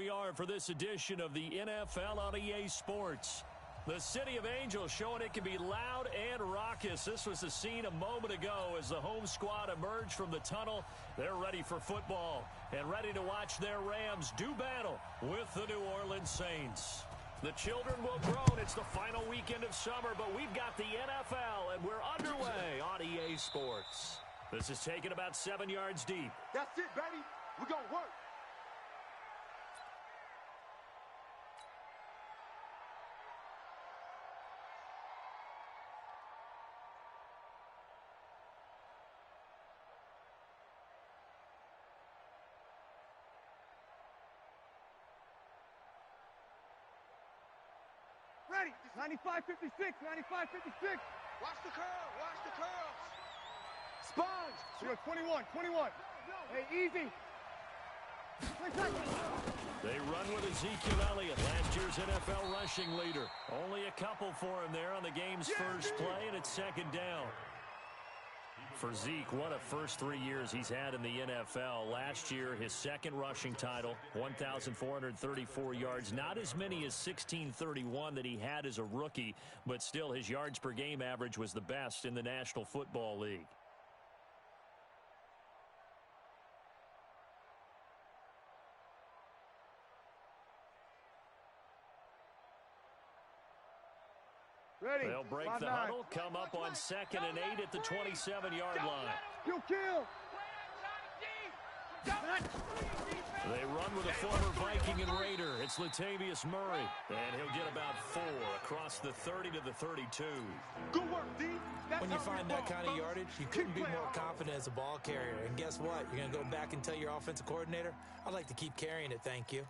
we are for this edition of the NFL on EA Sports. The City of Angels showing it can be loud and raucous. This was the scene a moment ago as the home squad emerged from the tunnel. They're ready for football and ready to watch their Rams do battle with the New Orleans Saints. The children will groan. It's the final weekend of summer, but we've got the NFL, and we're underway on EA Sports. This is taken about 7 yards deep. That's it, baby. We're going to work. Ready, 95-56, 95-56. Watch the curl, watch the curls. Sponge. We go 21. Hey, easy. They run with Ezekiel Elliott, last year's NFL rushing leader. Only a couple for him there on the game's first play, and it's second down. For Zeke, what a first 3 years he's had in the NFL. Last year, his second rushing title, 1,434 yards. Not as many as 1,631 that he had as a rookie, but still his yards per game average was the best in the National Football League. Ready. They'll break the huddle, come up on 2nd and 8 at the 27-yard line. Kill. They run with a former Viking and Raider. It's Latavius Murray, and he'll get about 4 across the 30 to the 32. Good work, D. When you find that kind of yardage, you couldn't be more confident as a ball carrier. And guess what? You're going to go back and tell your offensive coordinator, I'd like to keep carrying it, thank you.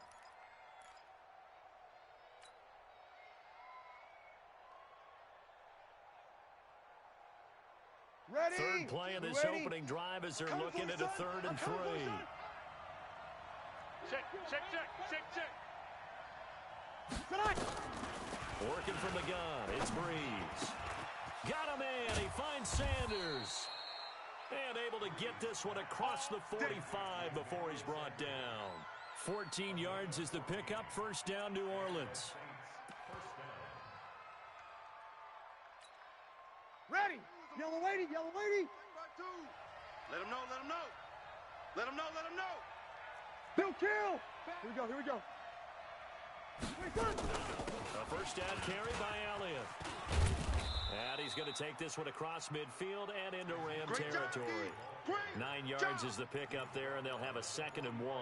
Ready. Third play of this opening drive as they're looking at a 3rd and 3. Check. Working from the gun, it's Breeze. Got a man, he finds Sanders. And able to get this one across the 45 before he's brought down. 14 yards is the pickup, first down New Orleans. Ready. Yellow lady. Let him know. Bill kill. Here we go. A first down carry by Elliott. And he's going to take this one across midfield and into Ram territory. 9 yards is the pickup there, and they'll have a 2nd and 1.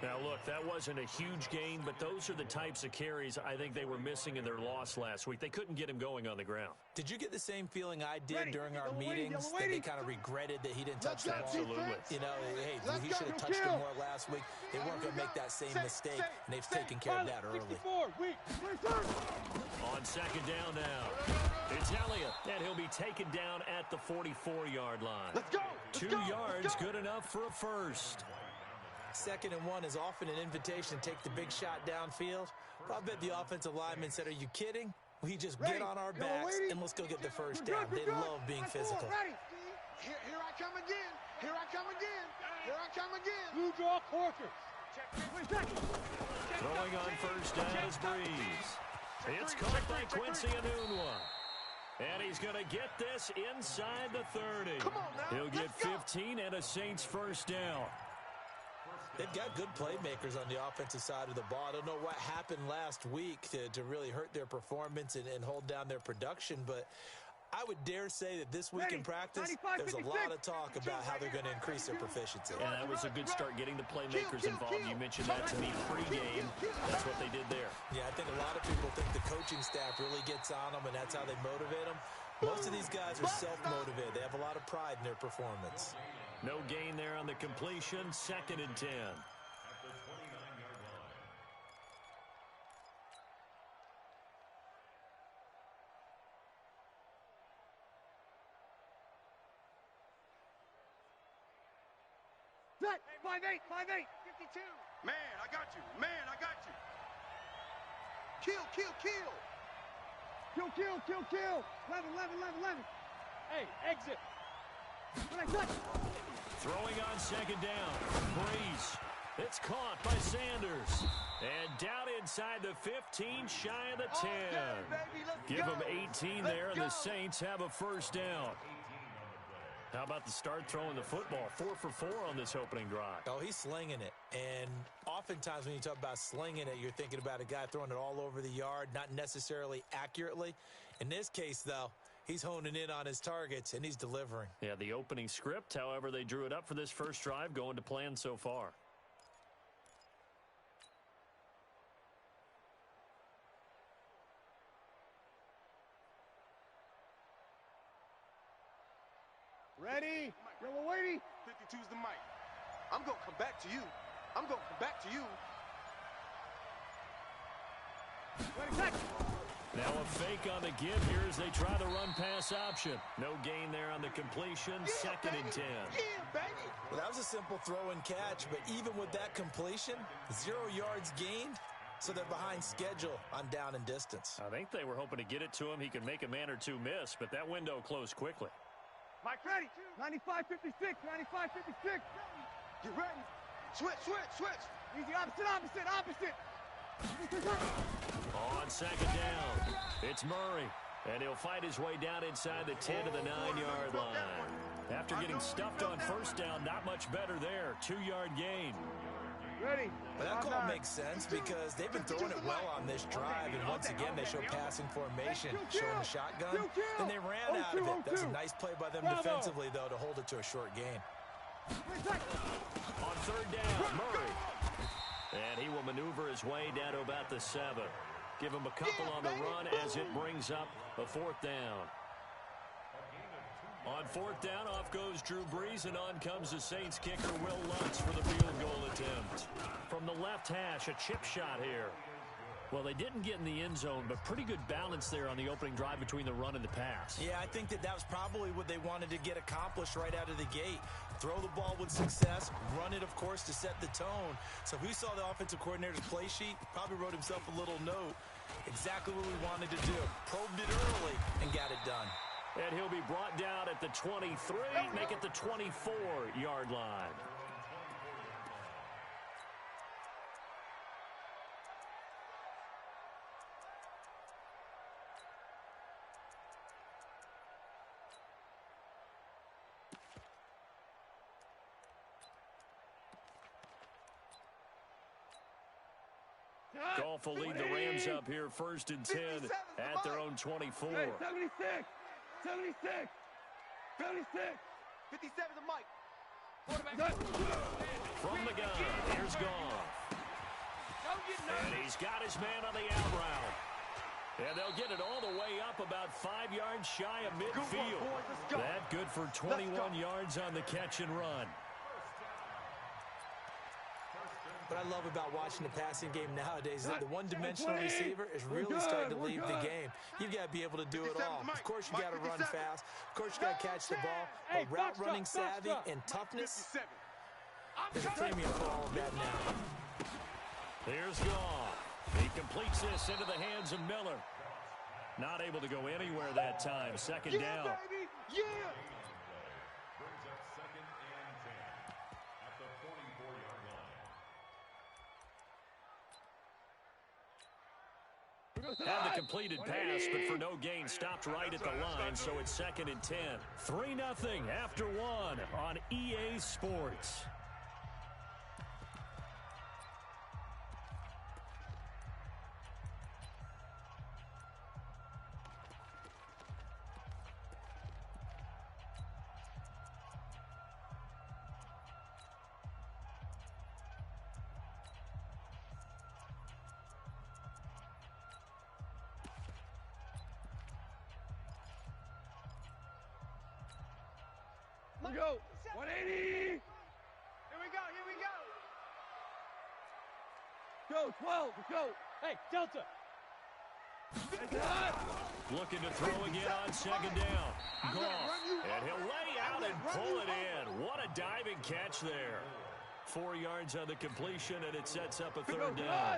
Now, look, that wasn't a huge gain, but those are the types of carries I think they were missing in their loss last week. They couldn't get him going on the ground. Did you get the same feeling I did during our meetings that they kind of regretted that he didn't touch the ball? Absolutely. You know, hey, he should have touched it more last week. They weren't going to make that same mistake, and they've taken care of that early. On 2nd down now, it's Elliott, and he'll be taken down at the 44-yard line. Let's go. 2 yards, good enough for a first. 2nd and 1 is often an invitation to take the big shot downfield. But I bet the offensive linemen said, are you kidding? We just get on our backs and let's go get the first down. They love being physical. Here I come again. Blue draw quarter. Throwing on first down is Breeze. It's caught by Quincy Enunwa. And he's going to get this inside the 30. Come on now. He'll get 15 and a Saints first down. They've got good playmakers on the offensive side of the ball. I don't know what happened last week to really hurt their performance and hold down their production, but I would dare say that this week in practice, there's a lot of talk about how they're going to increase their proficiency. And that was a good start, getting the playmakers involved. You mentioned that to me pregame. That's what they did there. Yeah, I think a lot of people think the coaching staff really ggets on them, and that's how they motivate them. Most of these guys are self-motivated. They have a lot of pride in their performance. No gain there on the completion, 2nd and 10. Set. 5-8. 52. Man, I got you. Kill. Kill. 11. Hey, exit. Throwing on 2nd down. Breeze It's caught by Sanders. And down inside the 15, shy of the 10. Give them 18 there, and the Saints have a first down. How about the start throwing the football? 4 for 4 on this opening drive. Oh, he's slinging it. And oftentimes when you talk about slinging it, you're thinking about a guy throwing it all over the yard, not necessarily accurately. In this case, though, he's honing in on his targets, and he's delivering. Yeah, the opening script, however, they drew it up for this first drive, going to plan so far. Ready? Yellow lady. 52's the mic. I'm going to come back to you. I'm going to come back to you. Ready, catch. Now a fake on the give here as they try the run-pass option. No gain there on the completion. Second and 10. Yeah, baby. Well, that was a simple throw and catch, but even with that completion, 0 yards gained, so they're behind schedule on down and distance. I think they were hoping to get it to him. He could make a man or two miss, but that window closed quickly. Mike, ready. 95-56, 95-56. Get ready. Switch, switch, switch. Easy, opposite. On second down, it's Murray, and he'll fight his way down inside the 10 to the 9-yard line. After getting stuffed on first down, not much better there. 2-yard gain. Ready. But that call makes sense because they've been throwing it well on this drive, and once again they show passing formation, showing the shotgun, and they ran out of it. That's a nice play by them defensively, though, to hold it to a short gain. On third down, Murray. And he will maneuver his way down to about the 7. Give him a couple on the run as it brings up a 4th down. On 4th down, off goes Drew Brees, and on comes the Saints kicker, Will Lutz, for the field goal attempt. From the left hash, a chip shot here. Well, they didn't get in the end zone, but pretty good balance there on the opening drive between the run and the pass. Yeah, I think that was probably what they wanted to get accomplished right out of the gate. Throw the ball with success, run it, of course, to set the tone. So who saw the offensive coordinator's play sheet, probably wrote himself a little note. Exactly what we wanted to do. Probed it early and got it done. And he'll be brought down at the 23, make it the 24-yard line. Goff will lead the Rams up here 1st and 10 at their own 24. Hey, 76. 76. 57 the mic. From the gun, here's Goff. And he's got his man on the out route. And they'll get it all the way up about 5 yards shy of midfield. That good for 21 yards on the catch and run. What I love about watching the passing game nowadays is that the one-dimensional receiver is really starting to leave the game. You've got to be able to do it all. Of course, you got to run fast. Of course, you got to catch the ball. But route running savvy and toughness, there's a premium for all of that now. Here's Goff. He completes this into the hands of Miller. Not able to go anywhere that time. Second down. Baby. Yeah. Had the completed pass, but for no gain, stopped right at the line, so it's 2nd and 10. 3-0 after 1 on EA Sports. Here we go. 180. Here we go. Here we go. Go, 12. Let's go. Hey, Delta. Looking to throw again on 2nd down. Goff. And he'll lay out and pull it in. What a diving catch there. 4 yards on the completion, and it sets up a 3rd down.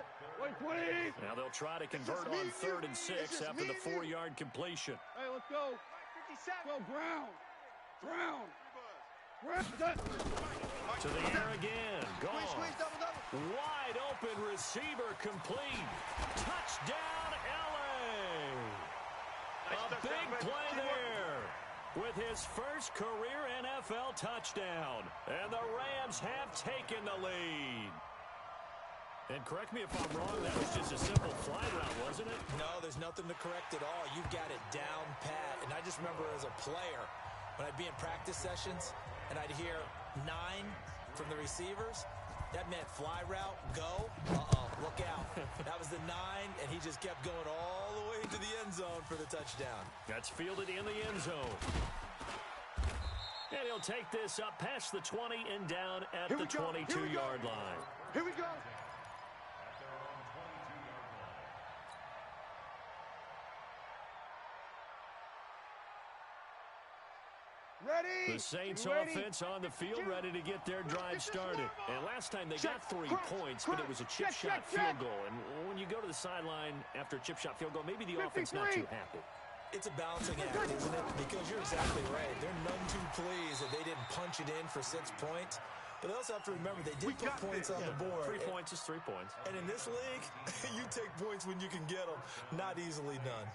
Now they'll try to convert on 3rd and 6 after the 4-yard completion. Hey, let's go. 57. Go, Brown. Brown. To the air again. Gone. Wide open receiver complete. Touchdown, LA. A big play there with his first career NFL touchdown. And the Rams have taken the lead. And correct me if I'm wrong, that was just a simple fly route, wasn't it? No, there's nothing to correct at all. You've got it down pat. And I just remember as a player, when I'd be in practice sessions and I'd hear 9 from the receivers, that meant fly route, go, look out. That was the 9, and he just kept going all the way to the end zone for the touchdown. That's fielded in the end zone. And he'll take this up past the 20 and down at the 22-yard line. Here we go. Ready? The Saints offense on the field, ready to get their drive started. And last time they got 3 points, but it was a chip shot field goal. And when you go to the sideline after a chip shot field goal, maybe the offense not too happy. It's a balancing act, isn't it? Because you're exactly right. They're none too pleased that they didn't punch it in for 6 points. But they also have to remember they did put points on the board. 3 points is 3 points. And in this league, you take points when you can get them. Not easily done.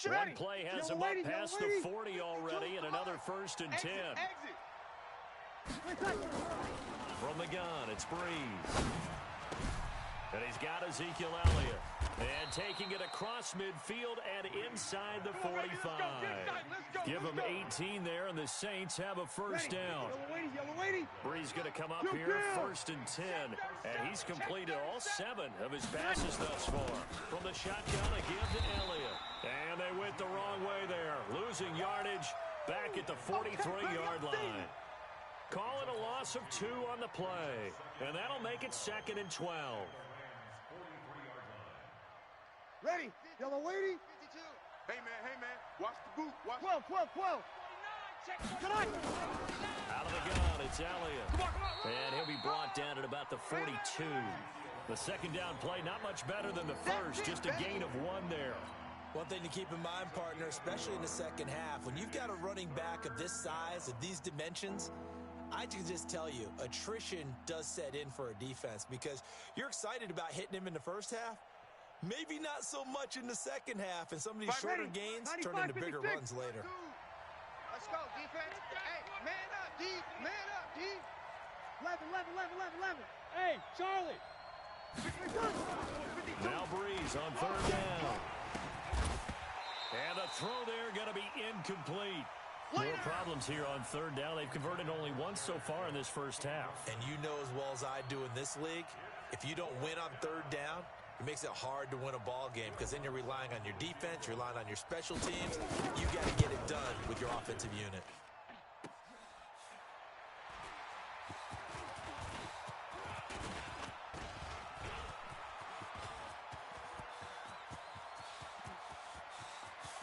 One play has him up past the 40 already, and another 1st and 10. From the gun, it's Breeze. And he's got Ezekiel Elliott. And taking it across midfield and inside the 45. Give him 18 there, and the Saints have a first down. Breeze going to come up here, 1st and 10. And he's completed all 7 of his passes thus far. From the shotgun, a give to Elliott. And they went the wrong way there, losing yardage back at the 43-yard line. Call it a loss of 2 on the play. And that'll make it 2nd and 12. Ready? Yellow waiting. Hey, man. Watch the boot. Watch 12. Come on. Out of the gun, it's Elliott. And he'll be brought down at about the 42. The second down play, not much better than the first, just a gain of 1 there. One thing to keep in mind, partner, especially in the second half, when you've got a running back of this size, of these dimensions, I can just tell you, attrition does set in for a defense because you're excited about hitting him in the first half. Maybe not so much in the second half, and some of these shorter gains turn into bigger runs later. Let's go, defense. Hey, man up, D. Man up, D. 11. Hey, Charlie. Now Breeze on 3rd down. And the throw there going to be incomplete. More problems here on 3rd down. They've converted only once so far in this first half. And you know as well as I do in this league, if you don't win on 3rd down, it makes it hard to win a ball game because then you're relying on your defense, you're relying on your special teams. You got to get it done with your offensive unit.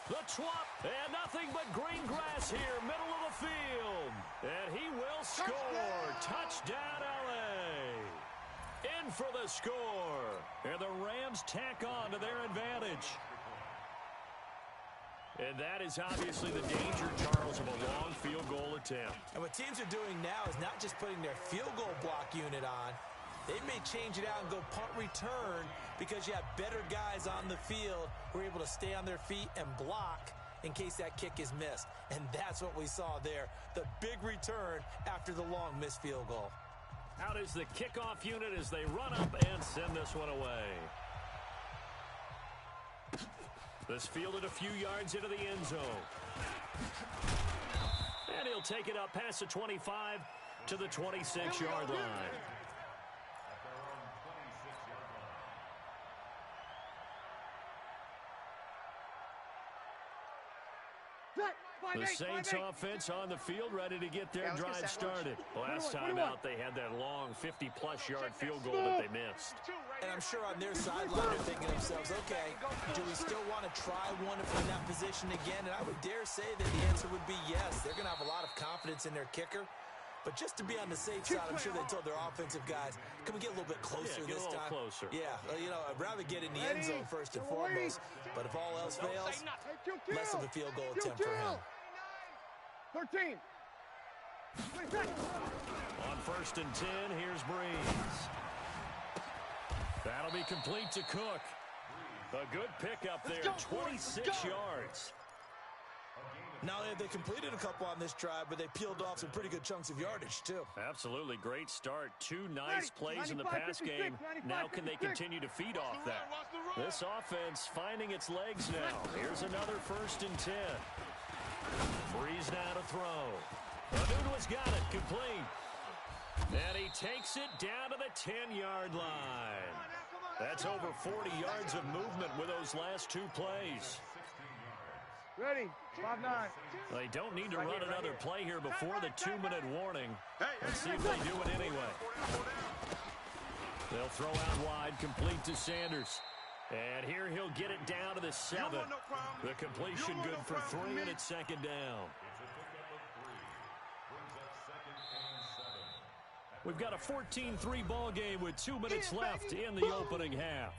The twop, and nothing but green grass here, middle of the field. And he will score. Touchdown, LA. In for the score. And the Rams tack on to their advantage. And that is obviously the danger, Charles, of a long field goal attempt. And what teams are doing now is not just putting their field goal block unit on. They may change it out and go punt return because you have better guys on the field who are able to stay on their feet and block in case that kick is missed. And that's what we saw there. The big return after the long missed field goal. Out is the kickoff unit as they run up and send this one away. This fielded a few yards into the end zone. And he'll take it up past the 25 to the 26-yard line. The Saints offense on the field ready to get their drive started. Last time out, they had that long 50-plus yard field goal that they missed. And I'm sure on their sideline they're thinking to themselves, okay, do we still want to try one if we're in that position again? And I would dare say that the answer would be yes. They're going to have a lot of confidence in their kicker. But just to be on the safe side, I'm sure they told their offensive guys, can we get a little bit closer this time? Closer. Yeah, you know, I'd rather get in the end zone first and foremost. But if all else fails, less of a field goal attempt for him. 13. On 1st and 10, here's Breeze. That'll be complete to Cook. A good pickup there, 26 yards. Now they completed a couple on this drive, but they peeled off some pretty good chunks of yardage, too. Absolutely great start. 2 nice plays in the pass game. Now can they continue to feed off that? This offense finding its legs now. Here's another 1st and 10. Breeze now to throw. Anunua's got it, complete. And he takes it down to the 10-yard line. That's over 40 yards of movement with those last 2 plays. Ready, 5-9. They don't need to run another play here before the 2-minute warning. Let's see if they do it anyway. They'll throw out wide, complete to Sanders. And here he'll get it down to the 7. The completion good for 3, and it's 2nd down. We've got a 14-3 ball game with 2 minutes left in the opening half.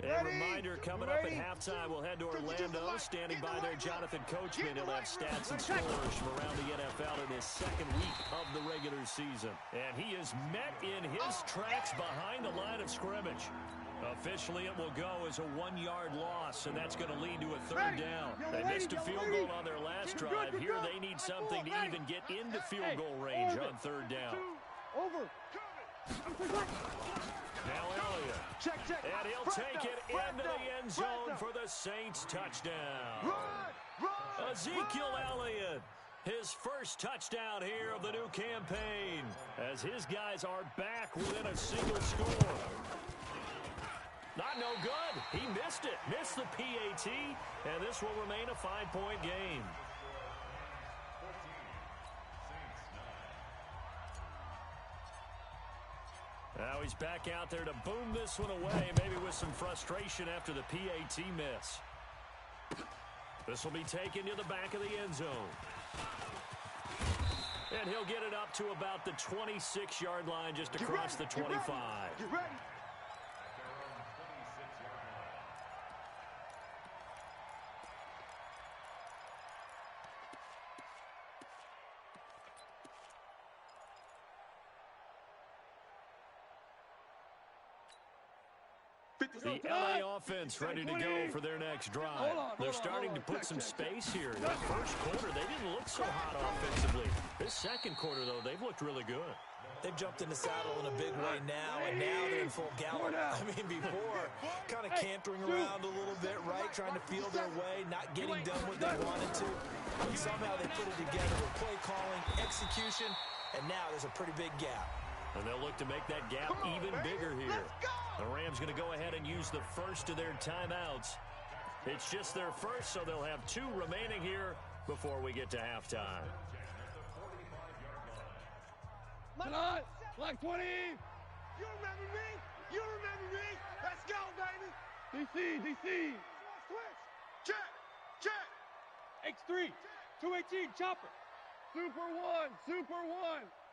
A reminder, coming up at halftime, we'll head to Orlando. Standing by there, Jonathan Coachman. He'll have stats and scores from around the NFL in his 2nd week of the regular season. And he is met in his tracks behind the line of scrimmage. Officially, it will go as a 1-yard loss, and that's going to lead to a 3rd down. They missed a field goal on their last drive. Here they need something to even get into field goal range on 3rd down. Over. Now Elliott, and he'll take it into the end zone for the Saints touchdown. Ezekiel Elliott, his first touchdown here of the new campaign, as his guys are back within a single score. Not no good. He missed it. Missed the PAT, and this will remain a 5-point game. Now he's back out there to boom this one away, maybe with some frustration after the PAT miss. This will be taken to the back of the end zone. And he'll get it up to about the 26-yard line, just across the 25. Get ready. The LA offense ready to go for their next drive. They're starting to put some space here. In the first quarter, they didn't look so hot offensively. This 2nd quarter, though, they've looked really good. They've jumped in the saddle in a big way now, and now they're in full gallop. I mean, before, kind of cantering around a little bit, right, trying to feel their way, not getting done what they wanted to. And somehow they put it together with play calling, execution, and now there's a pretty big gap. And they'll look to make that gap even bigger here. The Rams going to go ahead and use the first of their timeouts. It's just their first, so they'll have 2 remaining here before we get to halftime. Tonight, like 20. You remember me? You remember me? Let's go, baby. DC. Switch. Check. X3. 218, chopper. Super 1.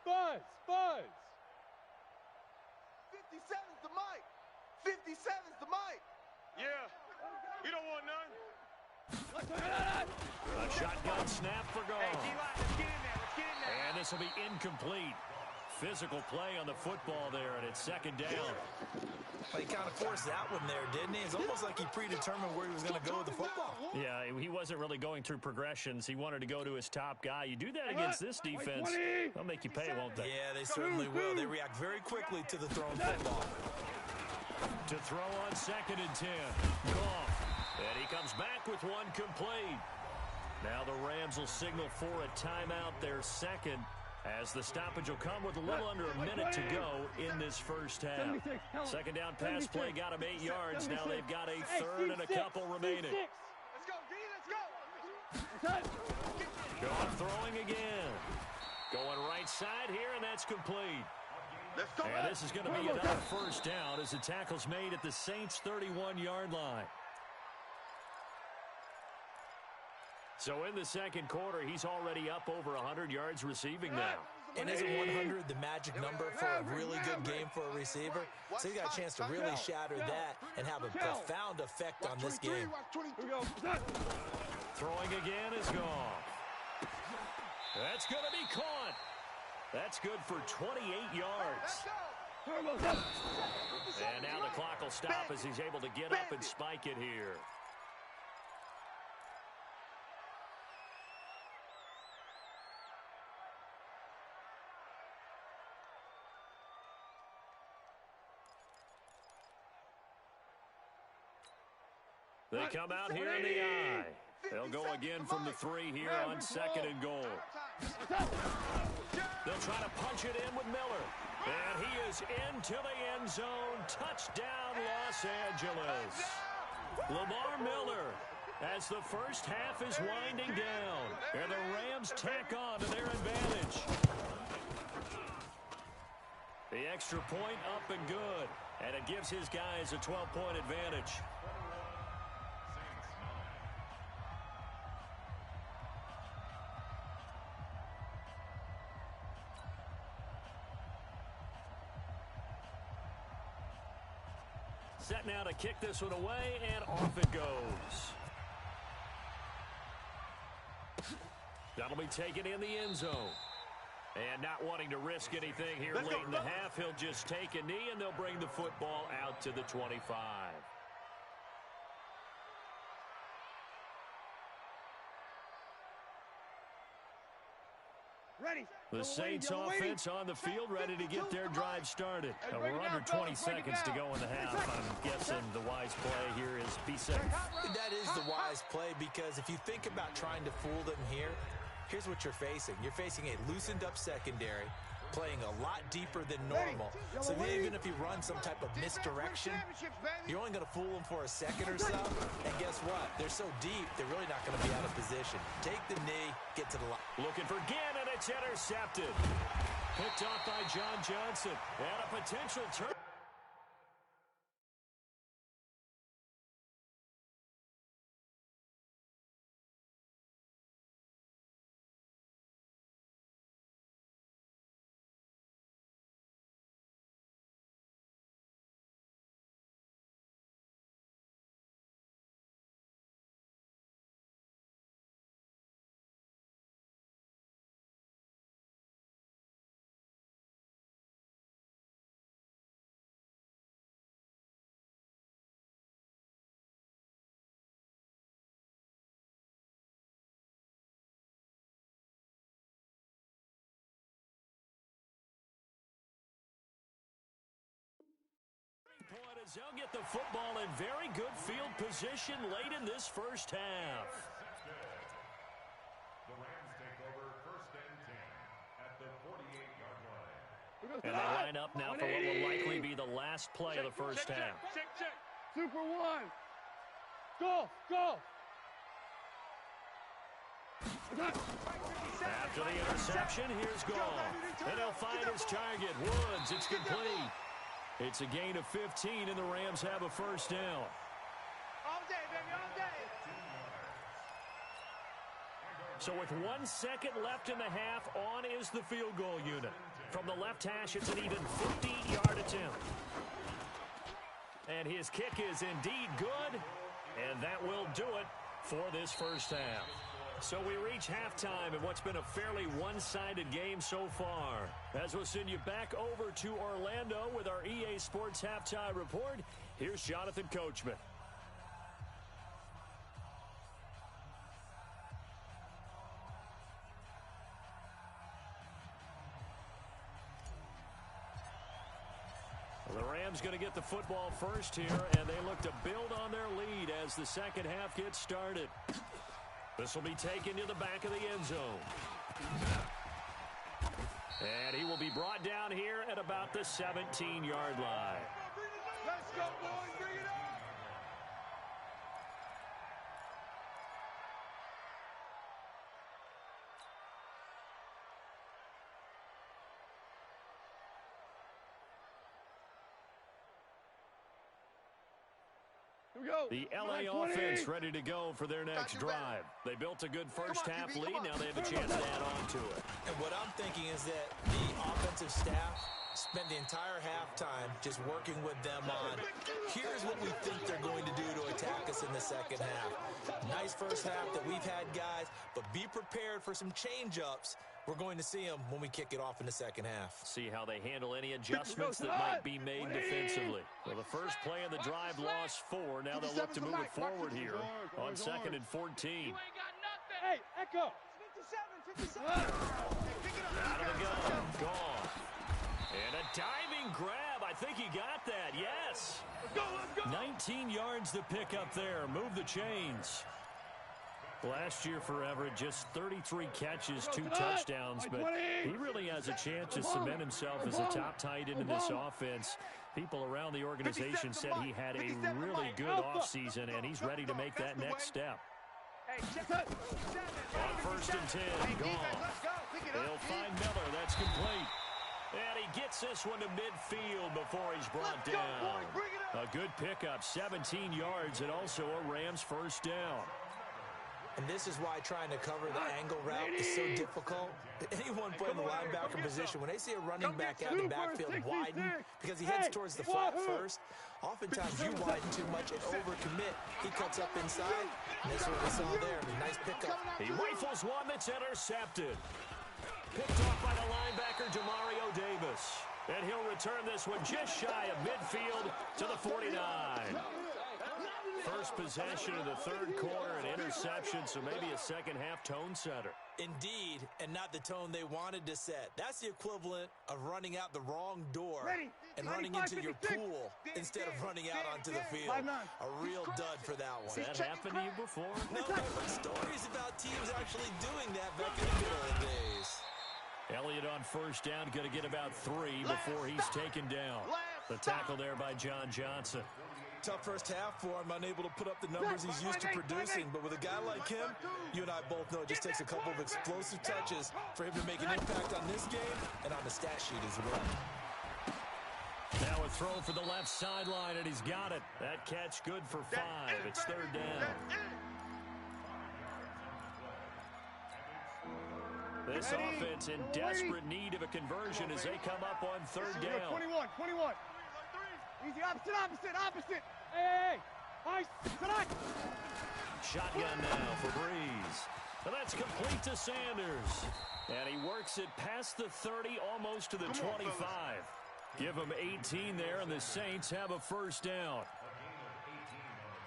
Buzz. 57's the mic. 57's the mic. Yeah. You don't want none. A shotgun snap for goal. Hey, D-line, let's get in there. And this will be incomplete. Physical play on the football there, and it's 2nd down. Well, he kind of forced that one there, didn't he? It's almost like he predetermined where he was going to go with the football. Yeah, he wasn't really going through progressions. He wanted to go to his top guy. You do that against this defense, they'll make you pay, won't they? Yeah, they certainly will. They react very quickly to the thrown football. To throw on 2nd and 10. Goff. And he comes back with one complete. Now the Rams will signal for a timeout, their 2nd, as the stoppage will come with a little under a minute to go in this first half. 2nd down pass play got him 8 yards. Now they've got a 3rd and a couple remaining. Let's go, D. Let's go. Goff throwing again. Going right side here, and that's complete. Let's go. And this is going to be another 1st down as the tackle's made at the Saints' 31-yard line. So in the second quarter, he's already up over 100 yards receiving now. And isn't 100 the magic number for a really good game for a receiver? So he's got a chance to really shatter that and have a profound effect on this game. Throwing again is gone. That's going to be caught. That's good for 28 yards. And now the clock will stop as he's able to get up and spike it here. They come out here in the eye. They'll go again from the 3 here on 2nd and goal. They'll try to punch it in with Miller. And he is into the end zone. Touchdown, Los Angeles. Lamar Miller, as the first half is winding down. And the Rams tack on to their advantage. The extra point up and good. And it gives his guys a 12-point advantage. Set now to kick this one away, and off it goes. That'll be taken in the end zone. And not wanting to risk anything here late in the half, he'll just take a knee, and they'll bring the football out to the 25. The Saints offense on the field, ready to get their drive started. And we're under 20 seconds to go in the half. I'm guessing the wise play here is be safe. That is the wise play, because if you think about trying to fool them here, here's what you're facing. You're facing a loosened up secondary, playing a lot deeper than normal. So even if you run some type of misdirection, you're only going to fool them for a second or so. And guess what? They're so deep, they're really not going to be out of position. Take the knee, get to the line. Looking for Gann, and it's intercepted. Picked off by John Johnson. And a potential turn. Point as they'll get the football in very good field position late in this first half. The Rams take over 1st and 10 at the 48-yard line. And they line up now for what will likely be the last play of the first half. Check. Super one. Go, go. After the interception, here's Gall. And he'll find his target. Woods, it's complete. It's a gain of 15, and the Rams have a first down. All day, baby, all day. So with 1 second left in the half, on is the field goal unit. From the left hash, it's an even 50-yard attempt. And his kick is indeed good, and that will do it for this first half. So we reach halftime in what's been a fairly one-sided game so far. As we'll send you back over to Orlando with our EA Sports Halftime Report, here's Jonathan Coachman. The Rams going to get the football first here, and they look to build on their lead as the second half gets started. This will be taken to the back of the end zone. And he will be brought down here at about the 17-yard line. Let's go, boys. Bring it on. Here we go. The LA offense ready to go for their next drive. They built a good first-half lead. Now they have a chance to add on to it. And what I'm thinking is that the offensive staff spent the entire halftime just working with them on, here's what we think they're going to do to attack us in the second half. Nice first half that we've had, guys, but be prepared for some change-ups. We're going to see them when we kick it off in the second half. See how they handle any adjustments that might be made defensively. Well, the first play of the drive lost 4. Now they'll look to move it forward here on 2nd and 14. You ain't got nothing. Hey, Echo. 57. Out of the gun. Gone. And a diving grab. I think he got that. Yes. Let's go. 19 yards to pick up there. Move the chains. Last year for Everett, just 33 catches, 2 touchdowns, but he really has a chance to cement himself as a top tight end in this offense. People around the organization said he had a really good offseason, and he's ready to make that next step. On 1st and 10, gone. They'll find Miller. That's complete. And he gets this one to midfield before he's brought down. A good pickup, 17 yards, and also a Rams first down. And this is why trying to cover the angle route is so difficult. Anyone playing the linebacker position, when they see a running back out in the backfield widen because he heads towards the flat first, oftentimes you widen too much and overcommit. He cuts up inside, and that's what we saw there. Nice pickup. He rifles one that's intercepted. Picked off by the linebacker, Demario Davis. And he'll return this one just shy of midfield to the 49. First possession of the third quarter, an interception, so maybe a second-half tone setter. Indeed, and not the tone they wanted to set. That's the equivalent of running out the wrong door and running into your pool instead of running out onto the field. A real dud for that one. Has that happened to you before? No, I've heard stories about teams actually doing that back in the good old days. Elliott on first down, going to get about 3 before he's taken down. The tackle there by John Johnson. Tough first half for him, unable to put up the numbers he's used to producing. But with a guy like him, you and I both know it just takes a couple of explosive touches for him to make an impact on this game and on the stat sheet as well. Now a throw for the left sideline, and he's got it. That catch good for 5. It's 3rd down. This offense in desperate need of a conversion as they come up on 3rd down. 21. Easy, opposite. Hey. Shotgun now for Breeze. And that's complete to Sanders. And he works it past the 30, almost to the 25. Give him 18 there, and the Saints have a first down.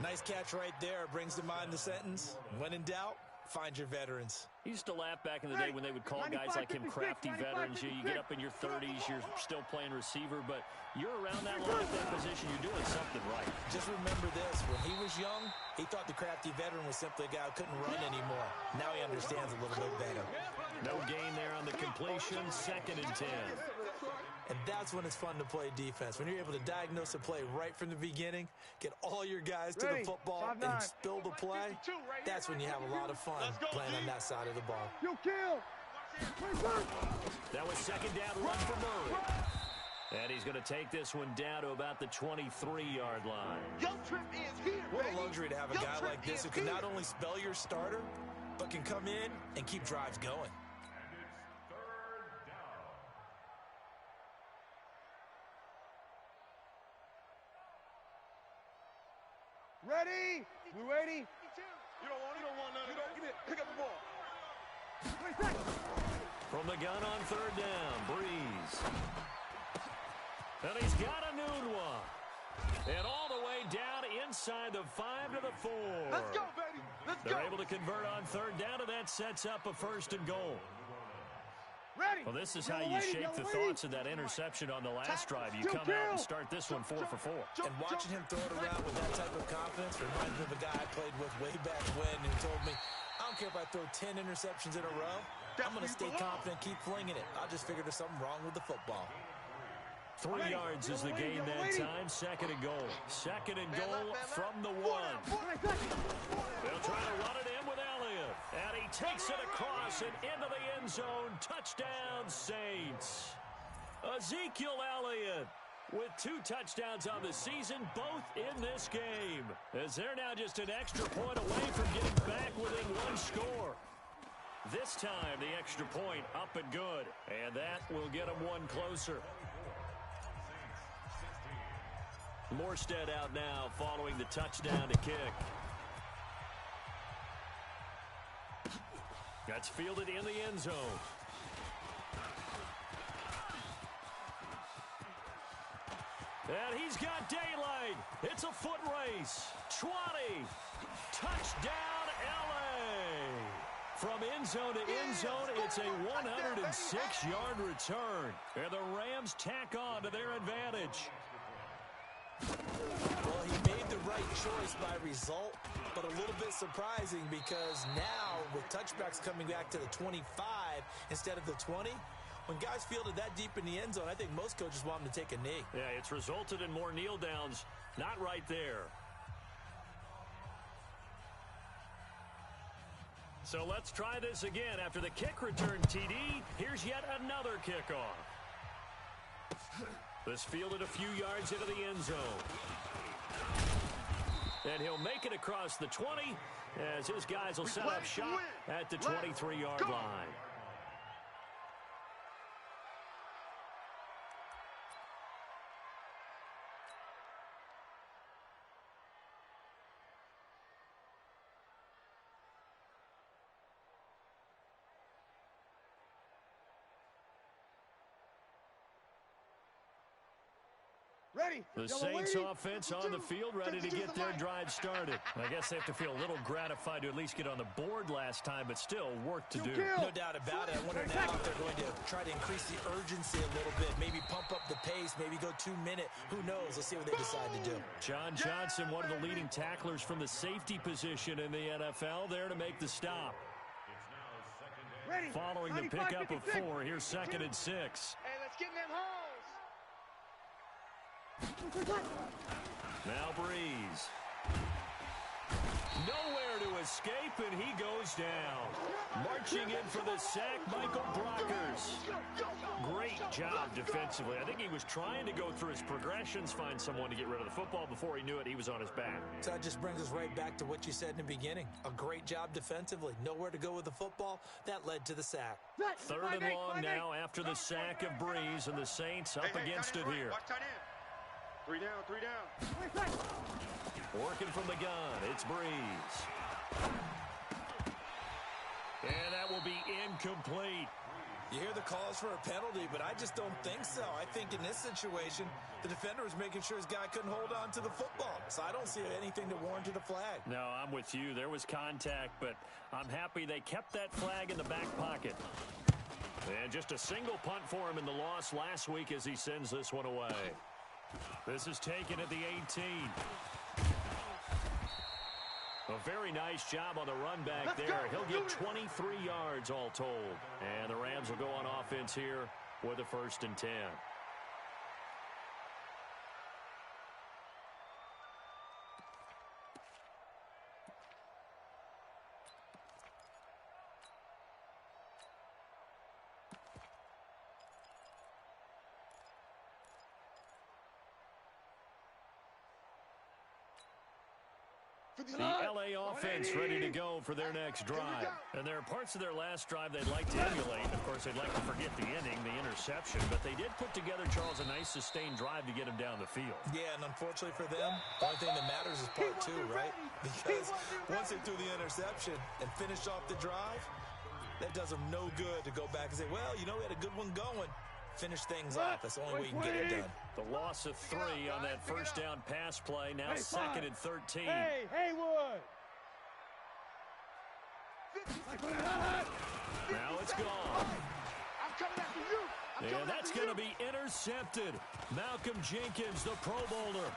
Nice catch right there. Brings to mind the sentence, when in doubt, find your veterans. He used to laugh back in the day when they would call guys like him crafty veterans. You get up in your 30s, you're still playing receiver, but you're around that long at that position, you're doing something right. Just remember this, when he was young, he thought the crafty veteran was simply a guy who couldn't run anymore. Now he understands a little bit better. No gain there on the completion, 2nd and 10. And that's when it's fun to play defense. When you're able to diagnose a play right from the beginning, get all your guys to the football and spill the play, that's when you have a lot of fun playing on that side of the ball. That was 2nd down run for Murray. And he's going to take this one down to about the 23-yard line. What a luxury to have a guy like this who can not only spell your starter, but can come in and keep drives going. Ready? Blue 80. You don't want none of that. Give it. Pick up the ball. From the gun on 3rd down, Breeze. And he's got a new one. And all the way down inside the 5 to the 4. Let's go, baby. Let's go. They're able to convert on 3rd down, and that sets up a 1st and goal. Ready? Well, this is how you shake the thoughts of that interception on the last drive. You come out and start this one 4 for 4. And watching him throw it around with that type of confidence reminds me of a guy I played with way back when who told me, I don't care if I throw 10 interceptions in a row. I'm going to stay confident, keep flinging it. I just figured there's something wrong with the football. 3 yards is the gain that time. 2nd and goal. 2nd and goal from the 1. They'll try to run it in with Elliott. And he takes it across and into the end zone. Touchdown, Saints. Ezekiel Elliott with 2 touchdowns on the season, both in this game, as they're now just an extra point away from getting back within 1 score. This time, the extra point up and good, and that will get them 1 closer. Morstead out now following the touchdown to kick. That's fielded in the end zone. And he's got daylight. It's a foot race. 20. Touchdown, L.A. From end zone to end zone, it's a 106-yard return. And the Rams tack on to their advantage. Well, he made the right choice by result, but a little bit surprising because now with touchbacks coming back to the 25 instead of the 20, when guys fielded that deep in the end zone, I think most coaches want them to take a knee. Yeah, it's resulted in more kneel downs. Not right there. So let's try this again. After the kick return TD, here's yet another kickoff. This fielded a few yards into the end zone. And he'll make it across the 20 as his guys will set up shop at the 23-yard line. Ready. The Saints offense on the field, ready to get their drive started. I guess they have to feel a little gratified to at least get on the board last time, but still work to do. No doubt about it. I wonder now if they're going to try to increase the urgency a little bit, maybe pump up the pace, maybe go 2-minute. Who knows? Let's see what they decide to do. John Johnson, one of the leading tacklers from the safety position in the NFL, there to make the stop. Ready. Following the pickup of 4, here's 2nd and 6. Hey, let's get in them holes. Now Breeze. Nowhere to escape, and he goes down. Marching in for the sack, Michael Brockers. Great job defensively. I think he was trying to go through his progressions, find someone to get rid of the football. Before he knew it, he was on his back. So that just brings us right back to what you said in the beginning. A great job defensively. Nowhere to go with the football. That led to the sack. 3rd and long now after the sack of Breeze, and the Saints up against it here. Watch tight end. 3 down, 3 down. Working from the gun, it's Breeze. And that will be incomplete. You hear the calls for a penalty, but I just don't think so. I think in this situation, the defender was making sure his guy couldn't hold on to the football. So I don't see anything to warrant a flag. No, I'm with you. There was contact, but I'm happy they kept that flag in the back pocket. And just a single punt for him in the loss last week as he sends this one away. This is taken at the 18. A very nice job on the run back there. He'll get 23 yards all told. And the Rams will go on offense here with a 1st and 10. The L.A. offense ready to go for their next drive. And there are parts of their last drive they'd like to emulate. Of course, they'd like to forget the inning, the interception. But they did put together, Charles, a nice sustained drive to get him down the field. Yeah, and unfortunately for them, the only thing that matters is part 2, right? Because once they threw the interception and finished off the drive, that does them no good to go back and say, well, you know, we had a good one going. Finish things off. That's the only way you can get it done. The loss of 3 on that first down pass play. Now 2nd and 13. Hey, Haywood. Now it's gone. I'm coming after you. And that's going to be intercepted. Malcolm Jenkins, the Pro Bowler.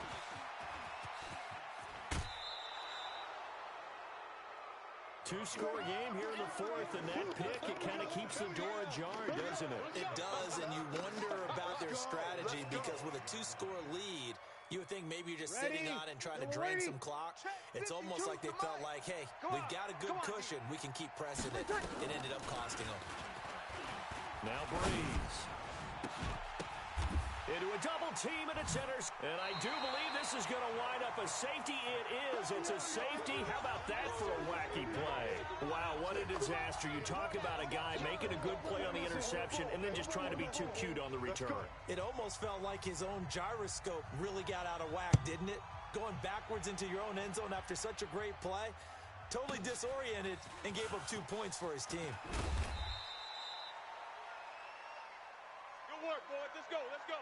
Two-score game here in the 4th, and that pick, it kind of keeps the door ajar, doesn't it? It does, and you wonder about their strategy because with a 2-score lead, you would think maybe you're just sitting on and trying to drain some clock. It's almost like they felt like, hey, we've got a good cushion. We can keep pressing it. It ended up costing them. Now Breeze. Into a double team, and it's enters. And I do believe this is going to wind up a safety. It is. It's a safety. How about that for a wacky play? Wow, what a disaster. You talk about a guy making a good play on the interception and then just trying to be too cute on the return. It almost felt like his own gyroscope really got out of whack, didn't it? Going backwards into your own end zone after such a great play. Totally disoriented and gave up 2 points for his team. Good work, boys. Let's go. Let's go.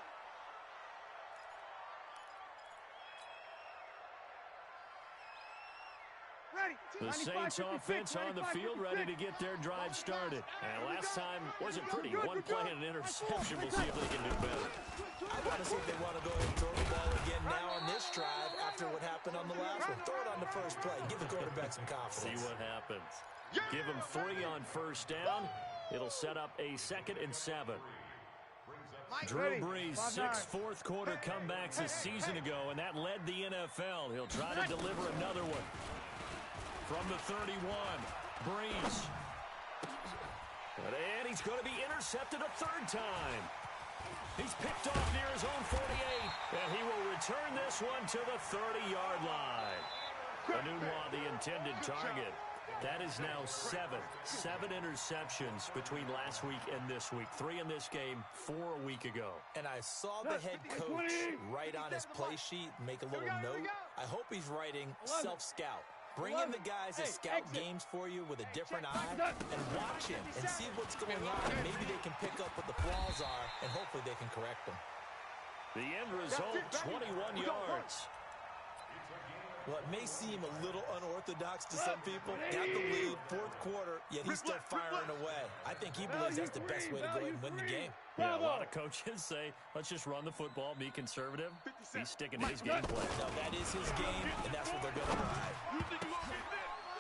The Saints offense on the field, ready to get their drive started. And last time wasn't pretty. One play and an interception. We'll see if they can do better. I want to see if they want to go ahead and throw the ball again now on this drive after what happened on the last one. Throw it on the first play. Give the quarterback some confidence. See what happens. Give them 3 on first down. It'll set up a 2nd and 7. Drew Brees, 6 fourth-quarter comebacks a season ago, and that led the NFL. He'll try to deliver another one. From the 31, Brees. And he's going to be intercepted a 3rd time. He's picked off near his own 48, and he will return this one to the 30-yard line. Anunwa, the intended target. That is now 7 interceptions between last week and this week. 3 in this game, 4 a week ago. And I saw the head coach write on his play sheet, make a little note. I hope he's writing self-scout. Bring in the guys that scout games for you with a different eye and watch him and see what's going on. And maybe they can pick up what the flaws are, and hopefully they can correct them. The end result, 21 yards. Well, it may seem a little unorthodox to some people. Got the lead, 4th quarter, yet he's still firing away. I think he believes that's the best way to go ahead and win the game. Yeah, a lot of coaches say, let's just run the football, be conservative. He's sticking to his game plan. No, that is his game, and that's what they're going to ride.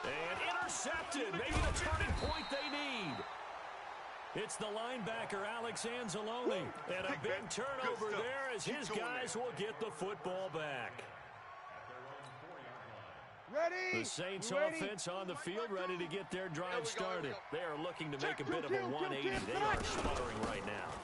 And intercepted, maybe the turning point they need. It's the linebacker, Alex Anzalone. And a big turnover there as his guys will get the football back. The Saints offense on the field, ready to get their drive started. They are looking to make a bit of a 180. They are sputtering right now.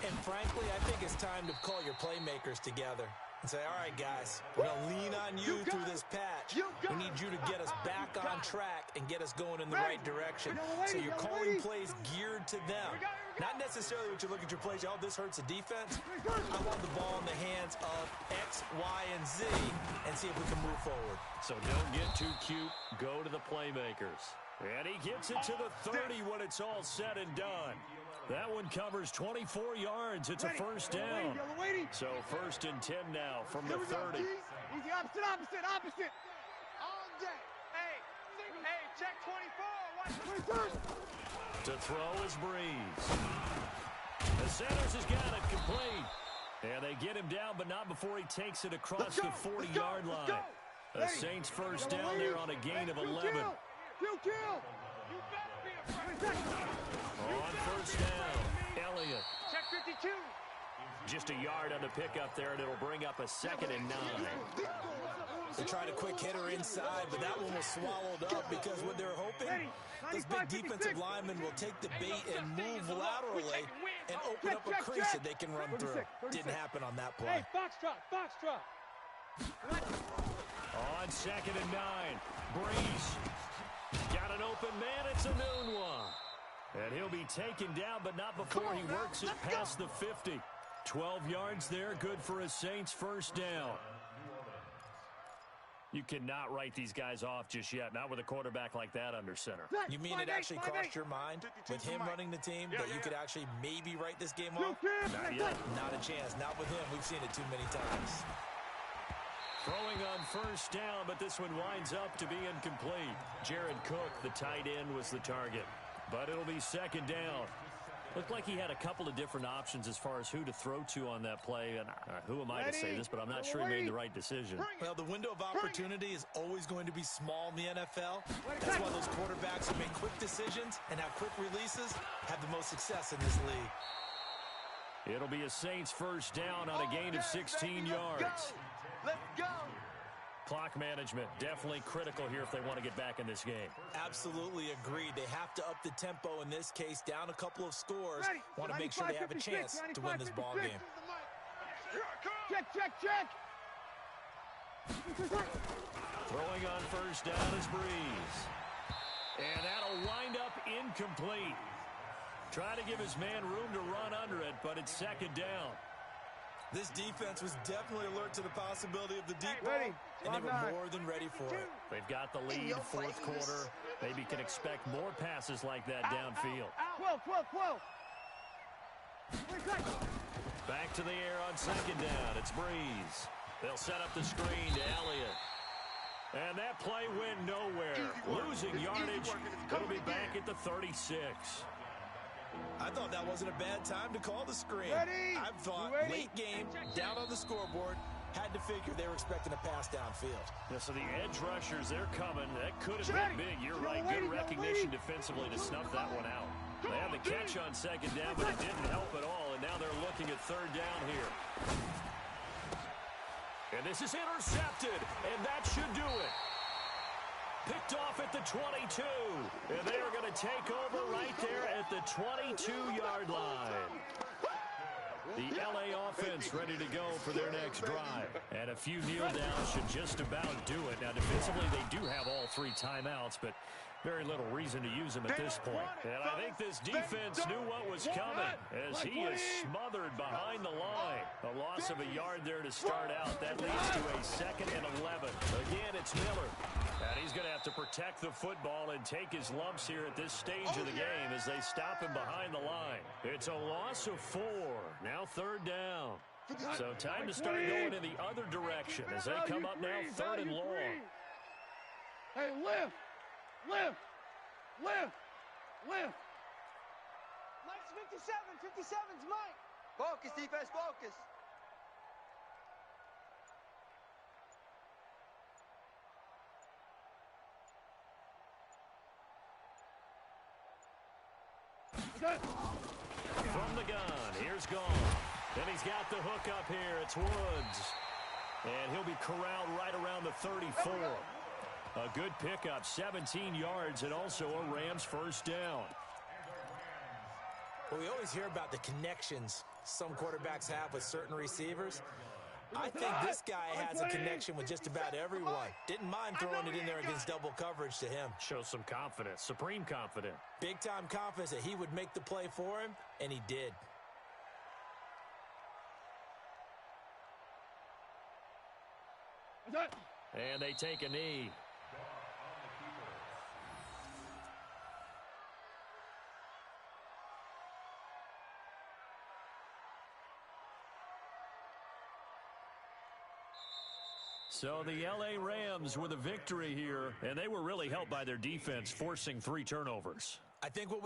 And frankly, I think it's time to call your playmakers together and say, all right, guys, we're going to lean on you through this patch. We need you to get us back on track and get us going in the right direction. So you're calling plays geared to them. Not necessarily what you look at your plays, oh, this hurts the defense. I want the ball in the hands of X, Y, and Z and see if we can move forward. So don't get too cute. Go to the playmakers. And he gets it to the 30 when it's all said and done. That one covers 24 yards. It's a first down. So 1st and 10 now from the 30. Easy, opposite. All day. Hey, check 24. Watch 23. To throw is Brees. The Sanders has got it complete. And they get him down, but not before he takes it across the 40-yard line. The Saints first down there on a gain of 11. Kill. You better be afraid. On first down, Elliott. Check 52. Just a yard on the pickup there, and it'll bring up a 2nd and 9. They tried a quick hitter inside, but that one was swallowed up because what they're hoping, this big defensive lineman will take the bait and move laterally and open up a crease that they can run through. Didn't happen on that play. Hey, Foxtrot. On 2nd and 9, Brees. Got an open man, it's Anunwa. And he'll be taken down, but not before he works it past the 50. 12 yards there, good for a Saints first down. You cannot write these guys off just yet, not with a quarterback like that under center. You mean it actually crossed your mind with him running the team that you could actually maybe write this game off? Not yet. Not a chance. Not with him. We've seen it too many times. Throwing on first down, but this one winds up to be incomplete. Jared Cook, the tight end, was the target. But it'll be 2nd down. Looked like he had a couple of different options as far as who to throw to on that play. And who am I to say this, but I'm not sure he made the right decision. Well, the window of opportunity is always going to be small in the NFL. That's why those quarterbacks who make quick decisions and have quick releases have the most success in this league. It'll be a Saints first down on a gain of 16 yards. Let's go. Clock management, definitely critical here if they want to get back in this game. Absolutely agreed. They have to up the tempo in this case, down a couple of scores. Want to make sure they have a chance to win this ball game. Check. Throwing on first down is Breeze. And that'll wind up incomplete. Trying to give his man room to run under it, but it's second down. This defense was definitely alert to the possibility of the deep ball, Ready. and they were more than ready for it. They've got the lead, fourth quarter. Maybe can expect more passes like that downfield. 12. Back to the air on second down. It's Breeze. They'll set up the screen to Elliott. And that play went nowhere. Losing yardage. It'll be back at the 36. I thought that wasn't a bad time to call the screen. Ready? I thought late game, down on the scoreboard, had to figure they were expecting a pass downfield. Yeah, so the edge rushers, they're coming. That could have been big. You're right. Good recognition defensively to snuff that one out. They had the catch on second down, but it didn't help at all, and now they're looking at third down here. And this is intercepted, and that should do it. Picked off at the 22, and they are going to take over right there at the 22-yard line. The LA offense ready to go for their next drive. And a few kneel downs should just about do it. Now, defensively, they do have all three timeouts, but very little reason to use them at this point. And I think this defense knew what was coming as he is smothered behind the line. A loss of a yard there to start out. That leads to a 2nd and 11. Again, it's Miller. And he's going to have to protect the football and take his lumps here at this stage of the game as they stop him behind the line. It's a loss of 4. Now third down. So time to start going in the other direction as they come up now 3rd and long. Hey, lift. Mike's 57. 57's Mike. Focus, defense, focus. From the gun, here's Gone. Then he's got the hook up here. It's Woods. And he'll be corralled right around the 34. A good pickup, 17 yards, and also a Rams first down. Well, we always hear about the connections some quarterbacks have with certain receivers. I think this guy has a connection with just about everyone. Didn't mind throwing it in there against double coverage to him. Shows some confidence, supreme confidence. Big-time confidence that he would make the play for him, and he did. And they take a knee. So the LA Rams with a victory here, and they were really helped by their defense forcing 3 turnovers. I think what